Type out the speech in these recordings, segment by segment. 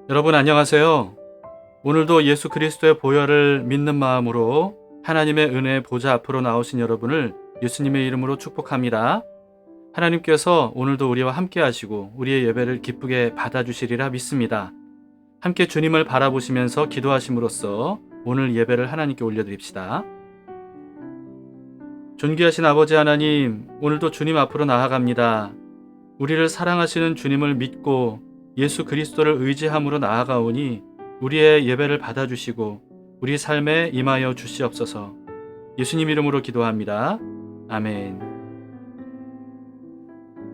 여러분 안녕하세요. 오늘도 예수 그리스도의 보혈을 믿는 마음으로 하나님의 은혜의 보좌 앞으로 나오신 여러분을 예수님의 이름으로 축복합니다. 하나님께서 오늘도 우리와 함께 하시고 우리의 예배를 기쁘게 받아주시리라 믿습니다. 함께 주님을 바라보시면서 기도하심으로써 오늘 예배를 하나님께 올려드립시다. 존귀하신 아버지 하나님, 오늘도 주님 앞으로 나아갑니다. 우리를 사랑하시는 주님을 믿고 예수 그리스도를 의지함으로 나아가오니 우리의 예배를 받아주시고 우리 삶에 임하여 주시옵소서. 예수님 이름으로 기도합니다. 아멘.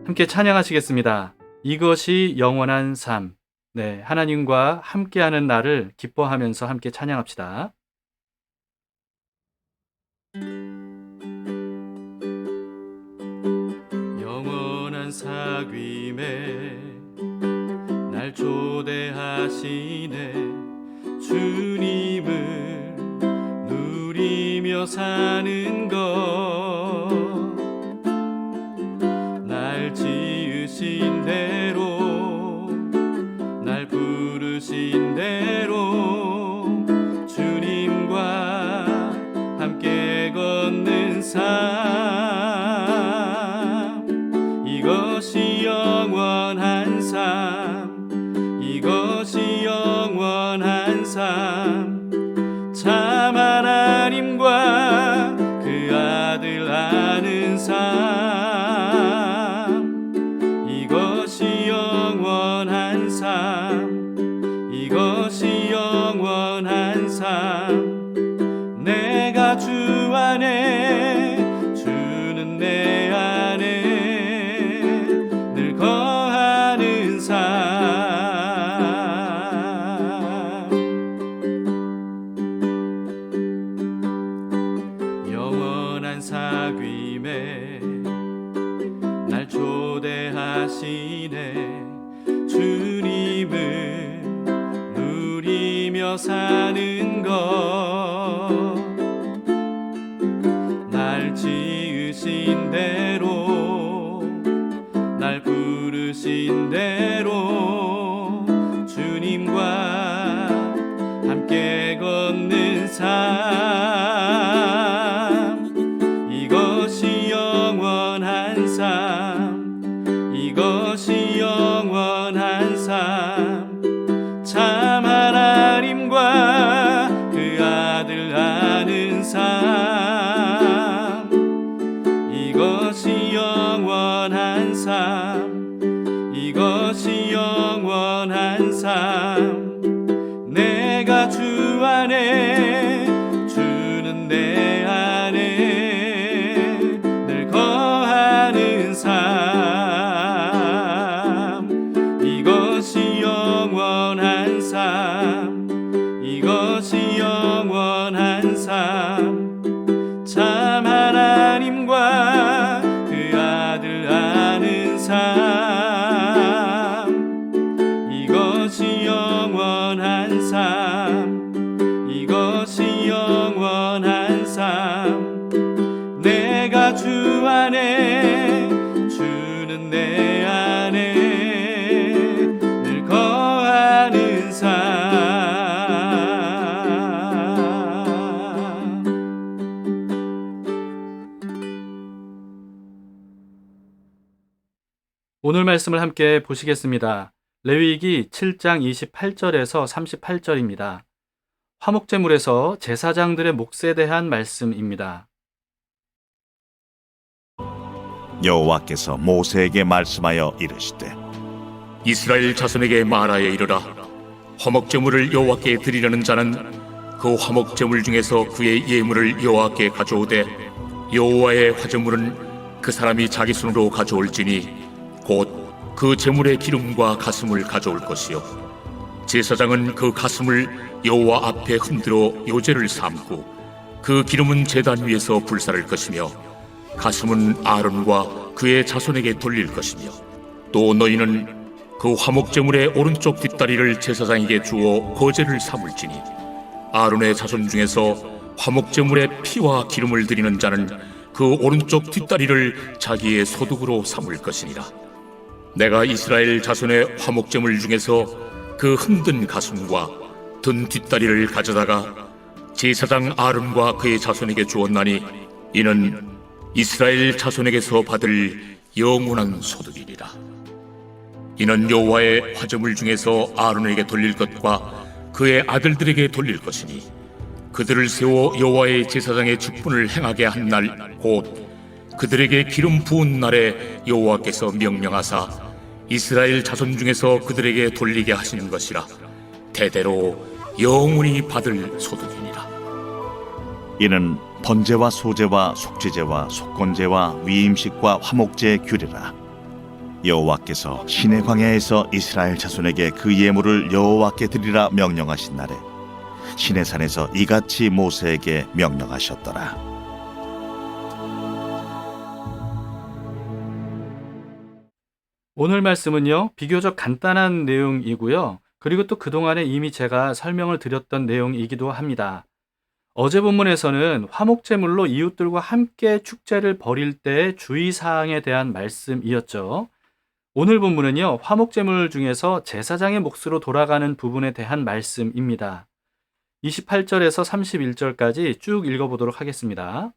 함께 찬양하시겠습니다. 이것이 영원한 삶. 네, 하나님과 함께하는 날을 기뻐하면서 함께 찬양합시다. 영원한 사귐에 날 초대하시네. 주님을 누리며 사는 것, 날 지으신 대로 날 부르신 대로 주님과 함께 걷는 삶, 이것이 영원한 삶, 이것이 영원한 삶. 참 하나님과 그 아들 아는 삶, 이것이 영원한 삶, 이것이 영원한 삶. 내가 주 안에, 주는 내 안에 늘 거하는 삶. 사귐에 날 초대하시네. 주님을 누리며 사는 것, 날 지으신 대로 날 부르신 대로 주님과 함께 걷는 삶, 이것이 영원한 삶, 이것이 영원한 삶. 참 하나님과 그 아들 아는 삶, 이것이 영원한 삶, 이것이 영원한 삶. 내가 주 안에, 주는 내 안에 늘 거하는 삶, 이것이 영원한 삶, 이것이 영원한 삶. 참 하나님과 그 아들 아는 삶, 이것이 영원한 삶, 이것이 영원한 삶. 내가 주 안에, 주는 내 안에 늘 거하는 삶. 오늘 말씀을 함께 보시겠습니다. 레위기 7장 28절에서 38절입니다. 화목제물에서 제사장들의 몫에 대한 말씀입니다. 여호와께서 모세에게 말씀하여 이르시되, 이스라엘 자손에게 말하여 이르라. 화목제물을 여호와께 드리려는 자는 그 화목제물 중에서 그의 예물을 여호와께 가져오되, 여호와의 화제물은 그 사람이 자기 손으로 가져올지니 곧 그 제물의 기름과 가슴을 가져올 것이요, 제사장은 그 가슴을 여호와 앞에 흔들어 요제를 삼고 그 기름은 제단 위에서 불사를 것이며 가슴은 아론과 그의 자손에게 돌릴 것이며, 또 너희는 그 화목제물의 오른쪽 뒷다리를 제사장에게 주어 거제를 삼을지니, 아론의 자손 중에서 화목제물의 피와 기름을 드리는 자는 그 오른쪽 뒷다리를 자기의 소득으로 삼을 것이니라. 내가 이스라엘 자손의 화목제물 중에서 그 흔든 가슴과 든 뒷다리를 가져다가 제사장 아론과 그의 자손에게 주었나니 이는 이스라엘 자손에게서 받을 영원한 소득이니라. 이는 여호와의 화제물 중에서 아론에게 돌릴 것과 그의 아들들에게 돌릴 것이니 그들을 세워 여호와의 제사장의 직분을 행하게 한 날 곧 그들에게 기름 부은 날에 여호와께서 명령하사 이스라엘 자손 중에서 그들에게 돌리게 하시는 것이라. 대대로 영원히 받을 소득이니라. 이는 번제와 소제와 속죄제와 속건제와 위임식과 화목제의 규례라. 여호와께서 시내 광야에서 이스라엘 자손에게 그 예물을 여호와께 드리라 명령하신 날에 시내산에서 이같이 모세에게 명령하셨더라. 오늘 말씀은요, 비교적 간단한 내용이고요. 그리고 또 그동안에 이미 제가 설명을 드렸던 내용이기도 합니다. 어제 본문에서는 화목제물로 이웃들과 함께 축제를 벌일 때의 주의사항에 대한 말씀이었죠. 오늘 본문은요, 화목제물 중에서 제사장의 몫으로 돌아가는 부분에 대한 말씀입니다. 28절에서 31절까지 쭉 읽어보도록 하겠습니다.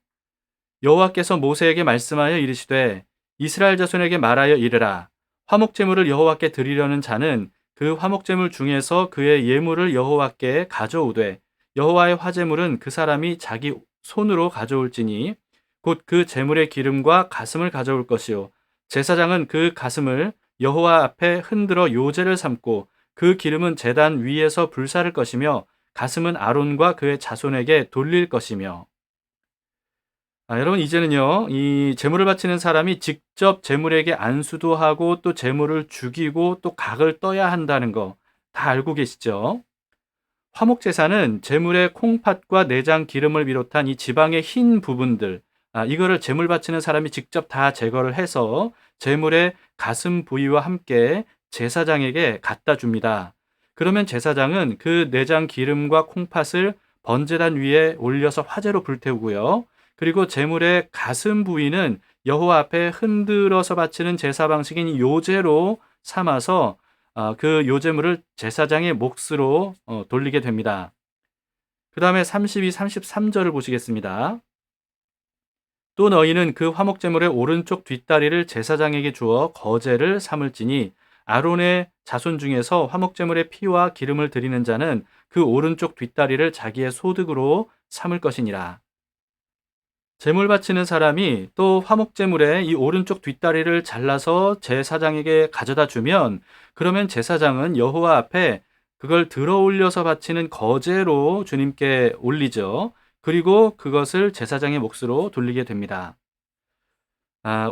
여호와께서 모세에게 말씀하여 이르시되 이스라엘 자손에게 말하여 이르라. 화목제물을 여호와께 드리려는 자는 그 화목제물 중에서 그의 예물을 여호와께 가져오되 여호와의 화제물은 그 사람이 자기 손으로 가져올지니 곧 그 제물의 기름과 가슴을 가져올 것이요 제사장은 그 가슴을 여호와 앞에 흔들어 요제를 삼고 그 기름은 제단 위에서 불사를 것이며 가슴은 아론과 그의 자손에게 돌릴 것이며. 여러분, 이제는요, 이 제물을 바치는 사람이 직접 제물에게 안수도 하고 또 제물을 죽이고 또 각을 떠야 한다는 거 다 알고 계시죠? 화목제사는 제물의 콩팥과 내장 기름을 비롯한 이 지방의 흰 부분들, 이거를 제물 바치는 사람이 직접 다 제거를 해서 제물의 가슴 부위와 함께 제사장에게 갖다 줍니다. 그러면 제사장은 그 내장 기름과 콩팥을 번제단 위에 올려서 화제로 불태우고요. 그리고 제물의 가슴 부위는 여호와 앞에 흔들어서 바치는 제사 방식인 요제로 삼아서 그 요제물을 제사장의 몫으로 돌리게 됩니다. 그 다음에 32, 33절을 보시겠습니다. 또 너희는 그 화목제물의 오른쪽 뒷다리를 제사장에게 주어 거제를 삼을지니 아론의 자손 중에서 화목제물의 피와 기름을 드리는 자는 그 오른쪽 뒷다리를 자기의 소득으로 삼을 것이니라. 제물 바치는 사람이 또 화목제물의 이 오른쪽 뒷다리를 잘라서 제사장에게 가져다 주면 그러면 제사장은 여호와 앞에 그걸 들어 올려서 바치는 거제로 주님께 올리죠. 그리고 그것을 제사장의 몫으로 돌리게 됩니다.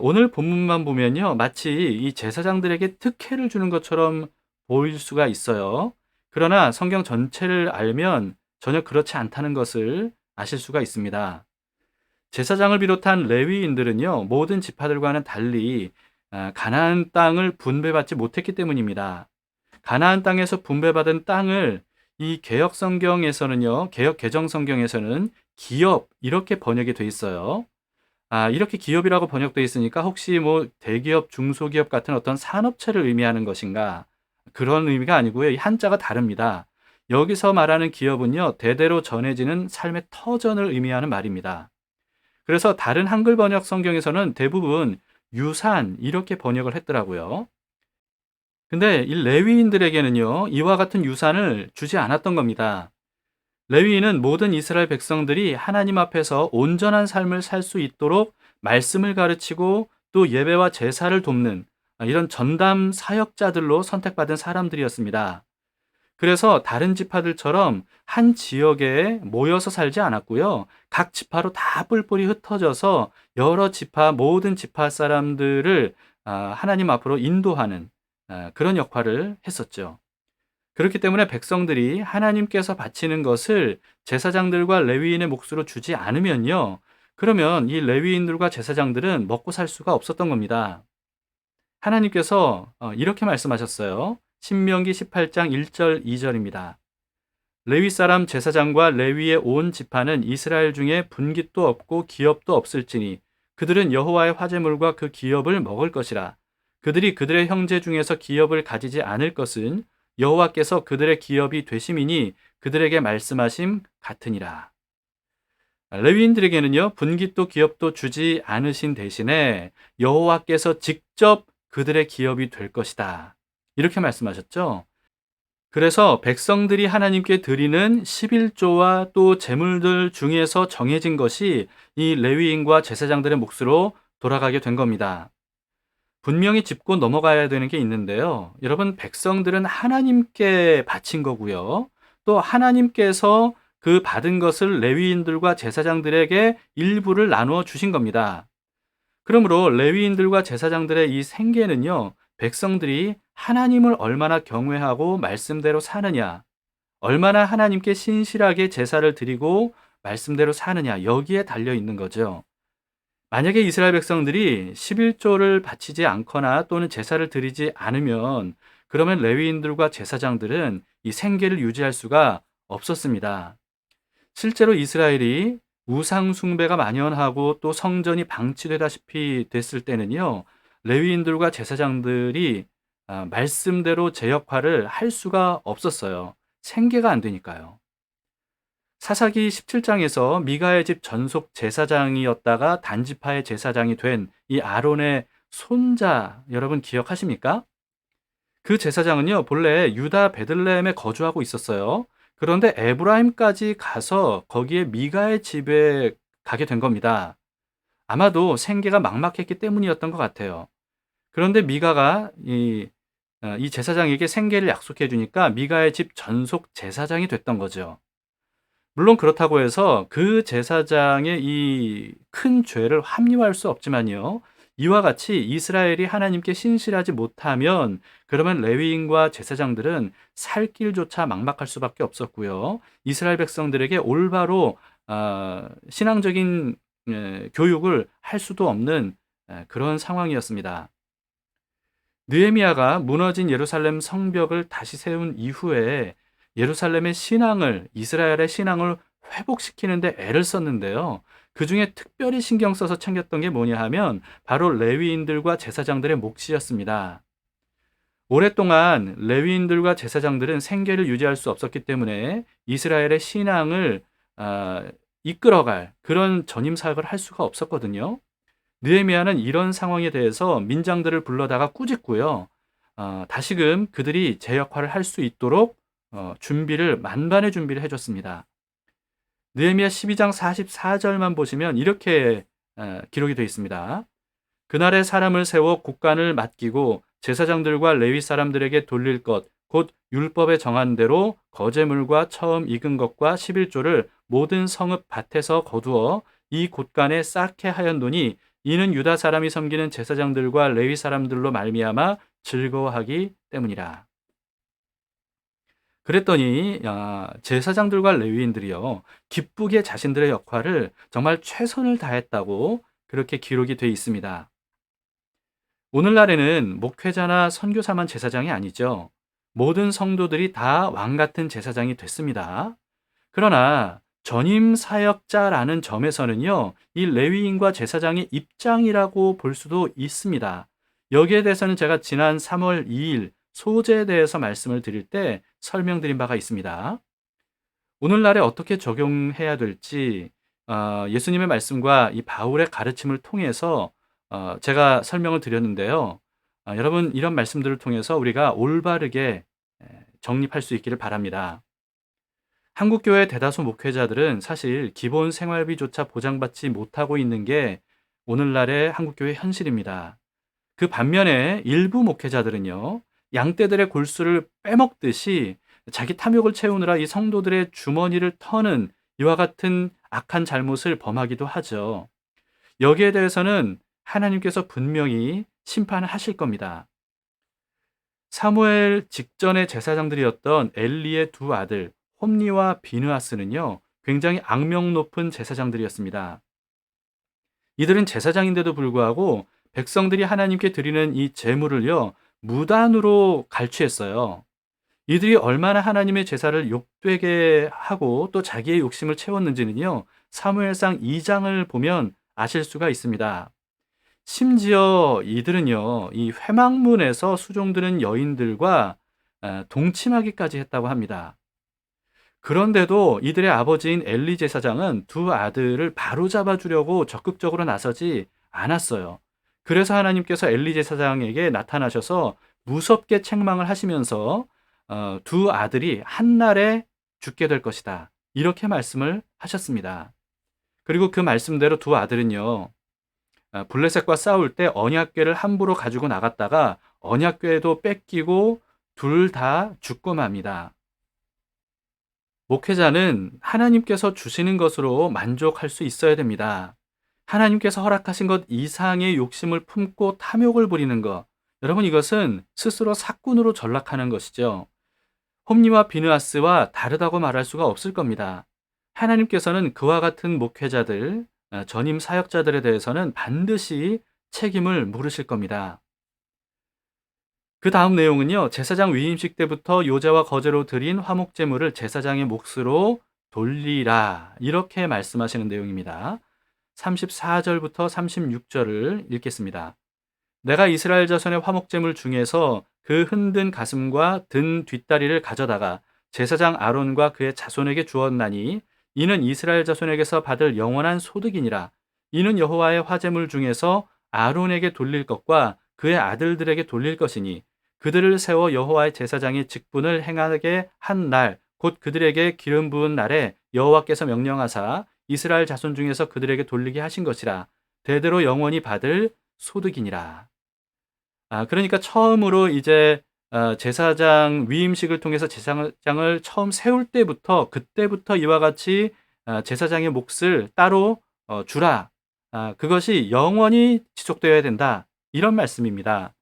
오늘 본문만 보면요, 마치 이 제사장들에게 특혜를 주는 것처럼 보일 수가 있어요. 그러나 성경 전체를 알면 전혀 그렇지 않다는 것을 아실 수가 있습니다. 제사장을 비롯한 레위인들은요, 모든 지파들과는 달리 가나안 땅을 분배받지 못했기 때문입니다. 가나안 땅에서 분배받은 땅을 이 개역 성경에서는요, 개역 개정 성경에서는 기업 이렇게 번역이 돼 있어요. 이렇게 기업이라고 번역돼 있으니까 혹시 뭐 대기업, 중소기업 같은 어떤 산업체를 의미하는 것인가? 그런 의미가 아니고요. 이 한자가 다릅니다. 여기서 말하는 기업은요, 대대로 전해지는 삶의 터전을 의미하는 말입니다. 그래서 다른 한글 번역 성경에서는 대부분 유산 이렇게 번역을 했더라고요. 근데 이 레위인들에게는요, 이와 같은 유산을 주지 않았던 겁니다. 레위인은 모든 이스라엘 백성들이 하나님 앞에서 온전한 삶을 살 수 있도록 말씀을 가르치고 또 예배와 제사를 돕는 이런 전담 사역자들로 선택받은 사람들이었습니다. 그래서 다른 지파들처럼 한 지역에 모여서 살지 않았고요. 각 지파로 다 뿔뿔이 흩어져서 여러 지파, 모든 지파 사람들을 하나님 앞으로 인도하는 그런 역할을 했었죠. 그렇기 때문에 백성들이 하나님께서 바치는 것을 제사장들과 레위인의 몫으로 주지 않으면요, 그러면 이 레위인들과 제사장들은 먹고 살 수가 없었던 겁니다. 하나님께서 이렇게 말씀하셨어요. 신명기 18장 1절 2절입니다. 레위 사람 제사장과 레위의 온 지파는 이스라엘 중에 분깃도 없고 기업도 없을지니 그들은 여호와의 화제물과 그 기업을 먹을 것이라. 그들이 그들의 형제 중에서 기업을 가지지 않을 것은 여호와께서 그들의 기업이 되심이니 그들에게 말씀하심 같으니라. 레위인들에게는요, 분깃도 기업도 주지 않으신 대신에 여호와께서 직접 그들의 기업이 될 것이다. 이렇게 말씀하셨죠. 그래서 백성들이 하나님께 드리는 11조와 또 제물들 중에서 정해진 것이 이 레위인과 제사장들의 몫으로 돌아가게 된 겁니다. 분명히 짚고 넘어가야 되는 게 있는데요. 여러분, 백성들은 하나님께 바친 거고요. 또 하나님께서 그 받은 것을 레위인들과 제사장들에게 일부를 나누어 주신 겁니다. 그러므로 레위인들과 제사장들의 이 생계는요, 백성들이 하나님을 얼마나 경외하고 말씀대로 사느냐, 얼마나 하나님께 신실하게 제사를 드리고 말씀대로 사느냐, 여기에 달려 있는 거죠. 만약에 이스라엘 백성들이 11조를 바치지 않거나 또는 제사를 드리지 않으면 그러면 레위인들과 제사장들은 이 생계를 유지할 수가 없었습니다. 실제로 이스라엘이 우상 숭배가 만연하고 또 성전이 방치되다시피 됐을 때는요, 레위인들과 제사장들이 말씀대로 제 역할을 할 수가 없었어요. 생계가 안 되니까요. 사사기 17장에서 미가의 집 전속 제사장이었다가 단지파의 제사장이 된 이 아론의 손자, 여러분 기억하십니까? 그 제사장은요, 본래 유다 베들레헴에 거주하고 있었어요. 그런데 에브라임까지 가서 거기에 미가의 집에 가게 된 겁니다. 아마도 생계가 막막했기 때문이었던 것 같아요. 그런데 미가가 이 제사장에게 생계를 약속해 주니까 미가의 집 전속 제사장이 됐던 거죠. 물론 그렇다고 해서 그 제사장의 이 큰 죄를 합리화할 수 없지만요. 이와 같이 이스라엘이 하나님께 신실하지 못하면 그러면 레위인과 제사장들은 살 길조차 막막할 수밖에 없었고요. 이스라엘 백성들에게 올바로 신앙적인 교육을 할 수도 없는 그런 상황이었습니다. 느헤미야가 무너진 예루살렘 성벽을 다시 세운 이후에 예루살렘의 신앙을, 이스라엘의 신앙을 회복시키는데 애를 썼는데요. 그 중에 특별히 신경 써서 챙겼던 게 뭐냐 하면 바로 레위인들과 제사장들의 몫이었습니다. 오랫동안 레위인들과 제사장들은 생계를 유지할 수 없었기 때문에 이스라엘의 신앙을 이끌어갈 그런 전임 사역을 할 수가 없었거든요. 느헤미야는 이런 상황에 대해서 민장들을 불러다가 꾸짖고요. 다시금 그들이 제 역할을 할 수 있도록 만반의 준비를 해줬습니다. 느헤미야 12장 44절만 보시면 이렇게 기록이 되어 있습니다. 그날에 사람을 세워 국간을 맡기고 제사장들과 레위 사람들에게 돌릴 것, 곧 율법에 정한 대로 거제물과 처음 익은 것과 11조를 모든 성읍 밭에서 거두어 이 곳간에 쌓게 하였노니 이는 유다 사람이 섬기는 제사장들과 레위 사람들로 말미암아 즐거워하기 때문이라. 그랬더니 제사장들과 레위인들이요, 기쁘게 자신들의 역할을 정말 최선을 다했다고 그렇게 기록이 되어 있습니다. 오늘날에는 목회자나 선교사만 제사장이 아니죠. 모든 성도들이 다 왕같은 제사장이 됐습니다. 그러나 전임 사역자라는 점에서는요, 이 레위인과 제사장의 입장이라고 볼 수도 있습니다. 여기에 대해서는 제가 지난 3월 2일 소제에 대해서 말씀을 드릴 때 설명드린 바가 있습니다. 오늘날에 어떻게 적용해야 될지 예수님의 말씀과 이 바울의 가르침을 통해서 제가 설명을 드렸는데요. 여러분, 이런 말씀들을 통해서 우리가 올바르게 정립할 수 있기를 바랍니다. 한국교회 대다수 목회자들은 사실 기본 생활비조차 보장받지 못하고 있는 게 오늘날의 한국교회 현실입니다. 그 반면에 일부 목회자들은요, 양떼들의 골수를 빼먹듯이 자기 탐욕을 채우느라 이 성도들의 주머니를 터는 이와 같은 악한 잘못을 범하기도 하죠. 여기에 대해서는 하나님께서 분명히 심판을 하실 겁니다. 사무엘 직전의 제사장들이었던 엘리의 두 아들 홈니와 비느하스는요, 굉장히 악명 높은 제사장들이었습니다. 이들은 제사장인데도 불구하고 백성들이 하나님께 드리는 이 제물을요, 무단으로 갈취했어요. 이들이 얼마나 하나님의 제사를 욕되게 하고 또 자기의 욕심을 채웠는지는요, 사무엘상 2장을 보면 아실 수가 있습니다. 심지어 이들은요, 이 회막문에서 수종드는 여인들과 동침하기까지 했다고 합니다. 그런데도 이들의 아버지인 엘리 제사장은 두 아들을 바로잡아 주려고 적극적으로 나서지 않았어요. 그래서 하나님께서 엘리 제사장에게 나타나셔서 무섭게 책망을 하시면서 두 아들이 한날에 죽게 될 것이다, 이렇게 말씀을 하셨습니다. 그리고 그 말씀대로 두 아들은요, 블레셋과 싸울 때 언약궤를 함부로 가지고 나갔다가 언약궤도 뺏기고 둘 다 죽고 맙니다. 목회자는 하나님께서 주시는 것으로 만족할 수 있어야 됩니다. 하나님께서 허락하신 것 이상의 욕심을 품고 탐욕을 부리는 것, 여러분, 이것은 스스로 사꾼으로 전락하는 것이죠. 홈리와 비느하스와 다르다고 말할 수가 없을 겁니다. 하나님께서는 그와 같은 목회자들, 전임 사역자들에 대해서는 반드시 책임을 물으실 겁니다. 그 다음 내용은요, 제사장 위임식 때부터 요제와 거제로 드린 화목제물을 제사장의 몫으로 돌리라, 이렇게 말씀하시는 내용입니다. 34절부터 36절을 읽겠습니다. 내가 이스라엘 자손의 화목제물 중에서 그 흔든 가슴과 든 뒷다리를 가져다가 제사장 아론과 그의 자손에게 주었나니 이는 이스라엘 자손에게서 받을 영원한 소득이니라. 이는 여호와의 화제물 중에서 아론에게 돌릴 것과 그의 아들들에게 돌릴 것이니 그들을 세워 여호와의 제사장의 직분을 행하게 한 날, 곧 그들에게 기름 부은 날에 여호와께서 명령하사 이스라엘 자손 중에서 그들에게 돌리게 하신 것이라. 대대로 영원히 받을 소득이니라. 그러니까 처음으로 이제 제사장 위임식을 통해서 제사장을 처음 세울 때부터, 그때부터 이와 같이 제사장의 몫을 따로 주라. 그것이 영원히 지속되어야 된다, 이런 말씀입니다.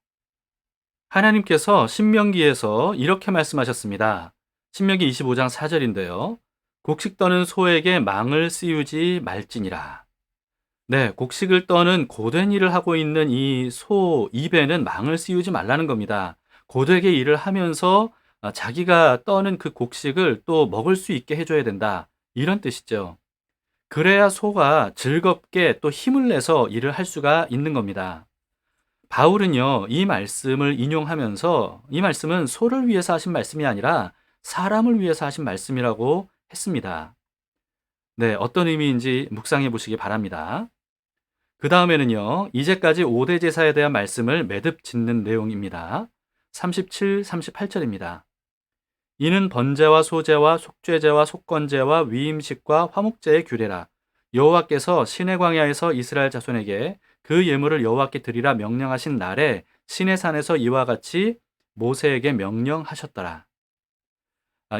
하나님께서 신명기에서 이렇게 말씀하셨습니다. 신명기 25장 4절인데요. 곡식 떠는 소에게 망을 씌우지 말지니라. 네, 곡식을 떠는 고된 일을 하고 있는 이 소 입에는 망을 씌우지 말라는 겁니다. 고되게 일을 하면서 자기가 떠는 그 곡식을 또 먹을 수 있게 해줘야 된다, 이런 뜻이죠. 그래야 소가 즐겁게 또 힘을 내서 일을 할 수가 있는 겁니다. 바울은요, 이 말씀을 인용하면서 이 말씀은 소를 위해서 하신 말씀이 아니라 사람을 위해서 하신 말씀이라고 했습니다. 네, 어떤 의미인지 묵상해 보시기 바랍니다. 그 다음에는요, 이제까지 5대 제사에 대한 말씀을 매듭 짓는 내용입니다. 37, 38절입니다. 이는 번제와 소제와 속죄제와 속건제와 위임식과 화목제의 규례라. 여호와께서 시내 광야에서 이스라엘 자손에게 그 예물을 여호와께 드리라 명령하신 날에 시내 산에서 이와 같이 모세에게 명령하셨더라.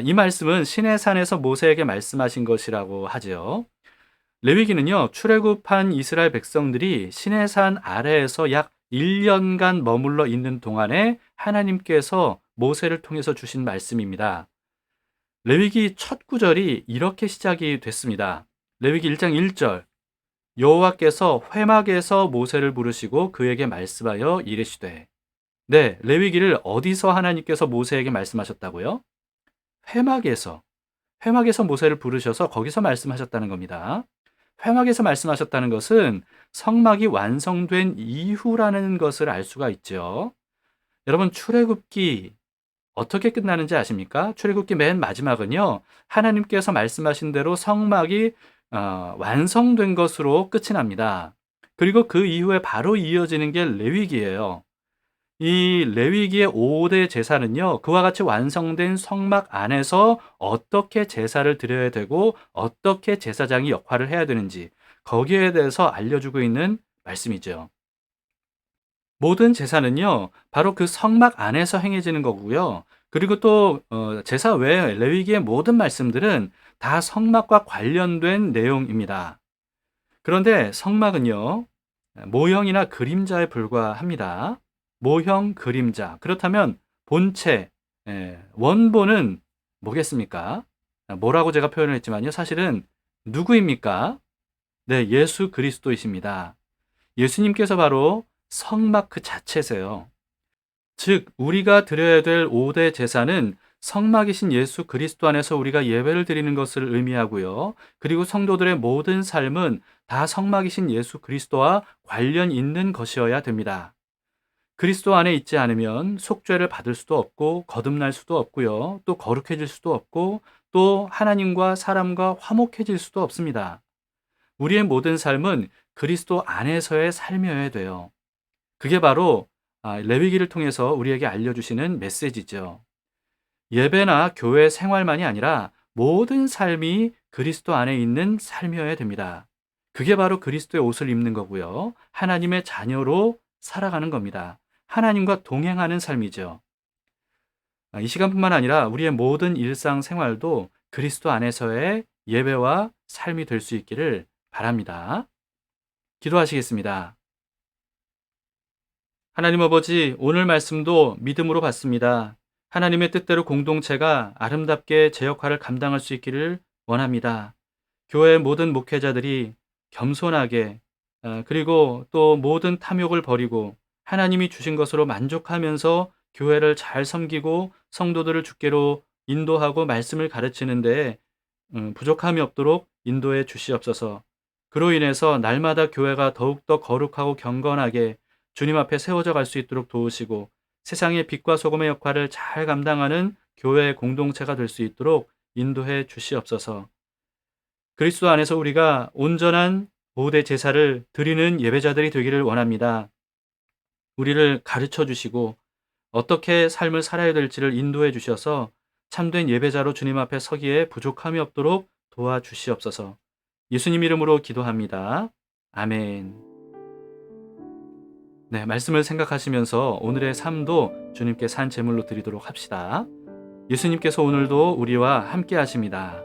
이 말씀은 시내 산에서 모세에게 말씀하신 것이라고 하죠. 레위기는요, 출애굽한 이스라엘 백성들이 시내산 아래에서 약 1년간 머물러 있는 동안에 하나님께서 모세를 통해서 주신 말씀입니다. 레위기 첫 구절이 이렇게 시작이 됐습니다. 레위기 1장 1절, 여호와께서 회막에서 모세를 부르시고 그에게 말씀하여 이르시되. 네, 레위기를 어디서 하나님께서 모세에게 말씀하셨다고요? 회막에서 모세를 부르셔서 거기서 말씀하셨다는 겁니다. 회막에서 말씀하셨다는 것은 성막이 완성된 이후라는 것을 알 수가 있죠. 여러분, 출애굽기 어떻게 끝나는지 아십니까? 출애굽기 맨 마지막은요, 하나님께서 말씀하신 대로 성막이 완성된 것으로 끝이 납니다. 그리고 그 이후에 바로 이어지는 게 레위기예요. 이 레위기의 5대 제사는요, 그와 같이 완성된 성막 안에서 어떻게 제사를 드려야 되고 어떻게 제사장이 역할을 해야 되는지, 거기에 대해서 알려주고 있는 말씀이죠. 모든 제사는요, 바로 그 성막 안에서 행해지는 거고요. 그리고 또 제사 외에 레위기의 모든 말씀들은 다 성막과 관련된 내용입니다. 그런데 성막은요, 모형이나 그림자에 불과합니다. 모형, 그림자. 그렇다면 본체, 원본은 뭐겠습니까? 뭐라고 제가 표현을 했지만요, 사실은 누구입니까? 네, 예수 그리스도이십니다. 예수님께서 바로 성막 그 자체세요. 즉, 우리가 드려야 될 5대 제사는 성막이신 예수 그리스도 안에서 우리가 예배를 드리는 것을 의미하고요. 그리고 성도들의 모든 삶은 다 성막이신 예수 그리스도와 관련 있는 것이어야 됩니다. 그리스도 안에 있지 않으면 속죄를 받을 수도 없고 거듭날 수도 없고요. 또 거룩해질 수도 없고 또 하나님과 사람과 화목해질 수도 없습니다. 우리의 모든 삶은 그리스도 안에서의 삶이어야 돼요. 그게 바로 레위기를 통해서 우리에게 알려주시는 메시지죠. 예배나 교회 생활만이 아니라 모든 삶이 그리스도 안에 있는 삶이어야 됩니다. 그게 바로 그리스도의 옷을 입는 거고요. 하나님의 자녀로 살아가는 겁니다. 하나님과 동행하는 삶이죠. 이 시간뿐만 아니라 우리의 모든 일상생활도 그리스도 안에서의 예배와 삶이 될 수 있기를 바랍니다. 기도하시겠습니다. 하나님 아버지, 오늘 말씀도 믿음으로 받습니다. 하나님의 뜻대로 공동체가 아름답게 제 역할을 감당할 수 있기를 원합니다. 교회의 모든 목회자들이 겸손하게 그리고 또 모든 탐욕을 버리고 하나님이 주신 것으로 만족하면서 교회를 잘 섬기고 성도들을 주께로 인도하고 말씀을 가르치는 데에 부족함이 없도록 인도해 주시옵소서. 그로 인해서 날마다 교회가 더욱더 거룩하고 경건하게 주님 앞에 세워져 갈 수 있도록 도우시고 세상의 빛과 소금의 역할을 잘 감당하는 교회의 공동체가 될 수 있도록 인도해 주시옵소서. 그리스도 안에서 우리가 온전한 보대 제사를 드리는 예배자들이 되기를 원합니다. 우리를 가르쳐 주시고 어떻게 삶을 살아야 될지를 인도해 주셔서 참된 예배자로 주님 앞에 서기에 부족함이 없도록 도와주시옵소서. 예수님 이름으로 기도합니다. 아멘. 네, 말씀을 생각하시면서 오늘의 삶도 주님께 산 제물로 드리도록 합시다. 예수님께서 오늘도 우리와 함께 하십니다.